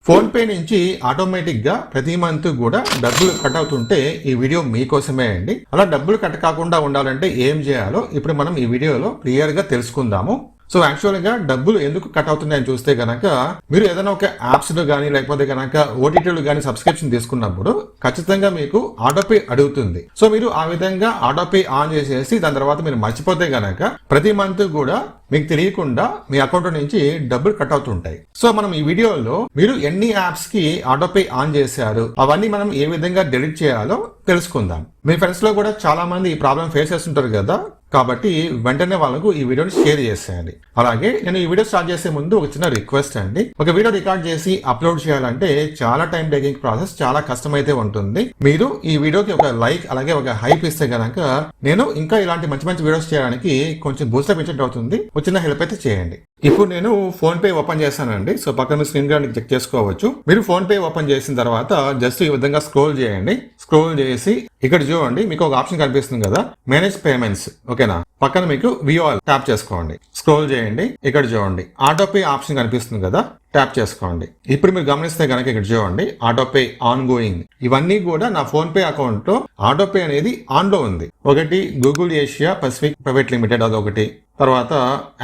Phone pay నుంచి automatic గా ప్రతి మంత్ కూడా డబ్బులు కట్ అవుతుంటే ఈ వీడియో మీకోసమే అండి. అలా డబ్బులు కట్ కాకుండా ఉండాలంటే ఏం చేయాలో ఇప్పుడు మనం ఈ వీడియోలో క్లియర్ గా తెలుసుకుందాము. సో యాక్చువల్ గా డబ్బులు ఎందుకు కట్ అవుతున్నాయని చూస్తే గనక మీరు ఏదైనా ఒక యాప్స్ లో కానీ లేకపోతే గనక ఓటీటీలు కానీ సబ్స్క్రిప్షన్ తీసుకున్నప్పుడు ఖచ్చితంగా మీకు ఆటోపే అడుగుతుంది. సో మీరు ఆ విధంగా ఆటోపే ఆన్ చేసేసి దాని తర్వాత మీరు మర్చిపోతే గనక ప్రతి మంత్ కూడా మీకు తెలియకుండా మీ అకౌంట్ నుంచి డబ్బులు కట్ అవుతుంటాయి. సో మనం ఈ వీడియోలో మీరు ఎన్ని యాప్స్ కి ఆటోపే ఆన్ చేశారు అవన్నీ మనం ఏ విధంగా డెలీట్ చేయాలో తెలుసుకుందాం. మీ ఫ్రెండ్స్ లో కూడా చాలా మంది ఈ ప్రాబ్లం ఫేస్ చేస్తుంటారు కదా, కాబట్టి వెంటనే వాళ్ళకు ఈ వీడియోని షేర్ చేసేయండి. అలాగే నేను ఈ వీడియో స్టార్ట్ చేసే ముందు ఒక చిన్న రిక్వెస్ట్ అండి. ఒక వీడియో రికార్డ్ చేసి అప్లోడ్ చేయాలంటే చాలా టైం టేకింగ్ ప్రాసెస్, చాలా కష్టమైతే ఉంటుంది. మీరు ఈ వీడియోకి ఒక లైక్ అలాగే ఒక హైప్ ఇస్తే గనక నేను ఇంకా ఇలాంటి మంచి మంచి వీడియోస్ చేయడానికి కొంచెం బూస్టప్ ఇచ్చేట్టు అవుతుంది. చిన్న హెల్ప్ అయితే చేయండి. ఇప్పుడు నేను ఫోన్ పే ఓపెన్ చేశానండి. సో పక్కన స్క్రీన్ గార్డ్ చెక్ చేసుకోవచ్చు. మీరు ఫోన్ పే ఓపెన్ చేసిన తర్వాత జస్ట్ ఈ విధంగా స్క్రోల్ చేయండి. స్క్రోల్ చేసి ఇక్కడ చూడండి, మీకు ఒక ఆప్షన్ కనిపిస్తుంది కదా, మేనేజ్ పేమెంట్స్. ఓకేనా, పక్కన మీకు వ్యూ ఆల్ ట్యాప్ చేసుకోండి. స్క్రోల్ చేయండి, ఇక్కడ చూడండి ఆటోపే ఆప్షన్ కనిపిస్తుంది కదా, ట్యాప్ చేసుకోండి. ఇప్పుడు మీరు గమనిస్తే కనుక ఇక్కడ చూడండి ఆటోపే ఆన్ గోయింగ్. ఇవన్నీ కూడా నా ఫోన్ పే అకౌంట్ లో ఆటోపే అనేది ఆన్ లో ఉంది. ఒకటి Google Asia Pacific private limited అదొకటి, తర్వాత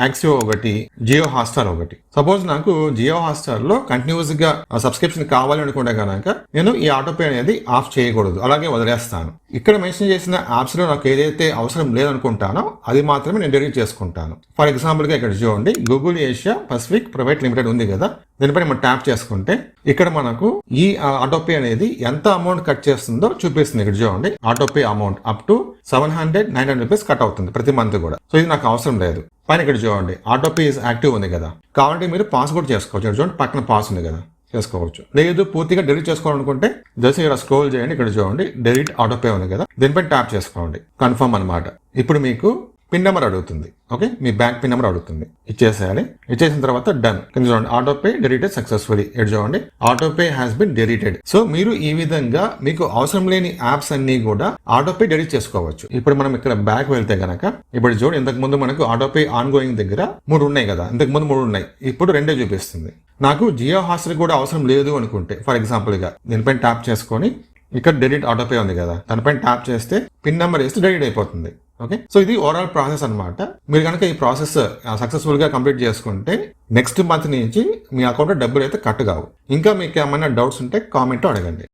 యాక్సియో ఒకటి, జియో హాట్స్టార్ ఒకటి. సపోజ్ నాకు జియో హాట్స్టార్ లో కంటిన్యూస్ గా సబ్స్క్రిప్షన్ కావాలి అనుకుంటే కనుక నేను ఈ ఆటోపే అనేది ఆఫ్ చేయకూడదు, అలాగే వదిలేస్తాను. ఇక్కడ మెన్షన్ చేసిన యాప్స్ లో నాకు ఏదైతే అవసరం లేదనుకుంటానో అది మాత్రమే నేను డెలీట్ చేసుకుంటాను. ఫర్ ఎగ్జాంపుల్ గా ఇక్కడ చూడండి Google Asia Pacific private limited ఉంది కదా, దీనిపై మనం ట్యాప్ చేసుకుంటే ఇక్కడ మనకు ఈ ఆటోపే అనేది ఎంత అమౌంట్ కట్ చేస్తుందో చూపిస్తుంది. ఇక్కడ చూడండి autopay amount up to 700-900 rupees cut అవుతుంది ప్రతి మంత్ కూడా. సో ఇది నాకు అవసరం లేదు. పైన ఇక్కడ చూడండి ఆటోపే ఇస్ యాక్టివ్ ఉంది కదా, కాబట్టి మీరు పాస్ కూడా చేసుకోవచ్చు. ఇక్కడ చూడండి పక్కన పాస్ ఉంది కదా, చేసుకోవచ్చు. లేదు పూర్తిగా డెలీట్ చేసుకోవాలనుకుంటే జస్ట్ ఇక్కడ స్క్రోల్ చేయండి, ఇక్కడ చూడండి డెలీట్ ఆటోపే ఉంది కదా, దీనిపై ట్యాప్ చేసుకోండి. కన్ఫర్మ్ అనమాట. ఇప్పుడు మీకు పిన్ నెంబర్ అడుగుతుంది. ఓకే, మీ బ్యాంక్ పిన్ నెంబర్ అడుగుతుంది, ఇచ్చేసేయాలి. ఇచ్చేసిన తర్వాత డన్. కింద చూడండి ఆటోపే డెలీటెడ్ సక్సెస్ఫుల్లీ. ఇక్కడ చూడండి autopay has been deleted. So మీరు ఈ విధంగా మీకు అవసరం లేని యాప్స్ అన్ని కూడా ఆటోపే డెలీట్ చేసుకోవచ్చు. ఇప్పుడు మనం ఇక్కడ బ్యాక్ వెళ్తే గనక ఇప్పుడు చూడండి ఇంతకు ముందు మనకు ఆటోపే ఆన్ గోయింగ్ దగ్గర 3 ఉన్నాయి కదా, ఇంతకు ముందు 3 ఉన్నాయి, ఇప్పుడు 2 చూపిస్తుంది. నాకు జియో హాట్స్టార్ కూడా అవసరం లేదు అనుకుంటే ఫర్ ఎగ్జాంపుల్ గా దీనిపైన ట్యాప్ చేసుకొని ఇక్కడ డెలీట్ ఆటోపే ఉంది కదా, దానిపైన ట్యాప్ చేస్తే పిన్ నెంబర్ వేస్తే డెలీట్ అయిపోతుంది. ఓకే, సో ఇది ఓవరాల్ ప్రాసెస్ అనమాట. మీరు కనుక ఈ ప్రాసెస్ సక్సెస్ఫుల్ గా కంప్లీట్ చేసుకుంటే నెక్స్ట్ మంత్ నుంచి మీ అకౌంట్ డబ్బులు అయితే కట్ కావు. ఇంకా మీకు ఏమైనా డౌట్స్ ఉంటే కామెంట్ అడగండి.